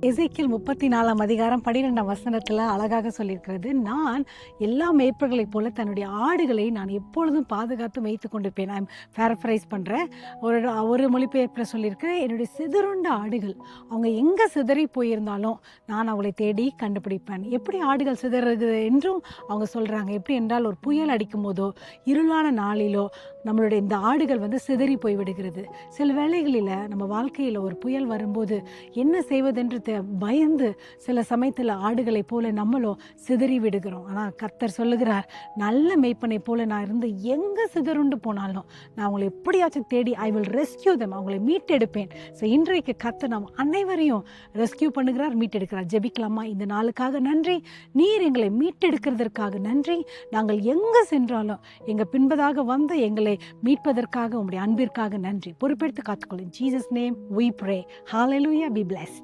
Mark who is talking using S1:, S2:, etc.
S1: எசேக்கியேல் 34ஆம் அதிகாரம் 12ஆம் வசனத்துல அழகாக சொல்லியிருக்கிறது, நான் எல்லா மேய்ப்பர்களைப் போல தன்னுடைய ஆடுகளை நான் எப்பொழுதும் பாதுகாத்து மேய்த்து கொண்டிருப்பேன். நான் பேரஃப்ரைஸ் பண்றேன். ஒரு மொழிபெயர்ப்பில் சொல்லியிருக்கிறேன், என்னுடைய சிதறுண்ட ஆடுகள் அவங்க எங்க சிதறி போயிருந்தாலும் நான் அவளை தேடி கண்டுபிடிப்பேன். எப்படி ஆடுகள் சிதறுது என்றும் அவங்க சொல்றாங்க. எப்படி என்றால், ஒரு புயல் அடிக்கும் போதோ இருளான நாளிலோ நம்மளுடைய இந்த ஆடுகள் சிதறி போய் விடுகிறது. சில வேளைகளில் நம்ம வாழ்க்கையில் ஒரு புயல் வரும்போது என்ன செய்வதென்று பயந்து சில சமயத்தில் ஆடுகளை போல நம்மளும் சிதறி விடுகிறோம். ஆனால் கர்த்தர் சொல்லுகிறார், நல்ல மேய்ப்பனை போல நான் இருந்து எங்கே சிதறுண்டு போனாலும் நான் அவங்களை எப்படியாச்சும் தேடி ஐ வில் ரெஸ்கியூ தம், அவங்களை மீட்டெடுப்பேன். ஸோ இன்றைக்கு கர்த்தர் நாம் அனைவரையும் ரெஸ்கியூ பண்ணுகிறார், மீட்டெடுக்கிறார். ஜெபிக்கலாமா? இந்த நாளுக்காக நன்றி, நீர் எங்களை மீட்டெடுக்கிறதற்காக நன்றி. நாங்கள் எங்கே சென்றாலும் எங்கள் பின்பதாக வந்து எங்களை மீட்பதற்காக உங்களுடைய அன்பிற்காக நன்றி. பொறுப்பெடுத்து காத்துக்கொள்ளும். Jesus name we pray. Hallelujah. Be blessed.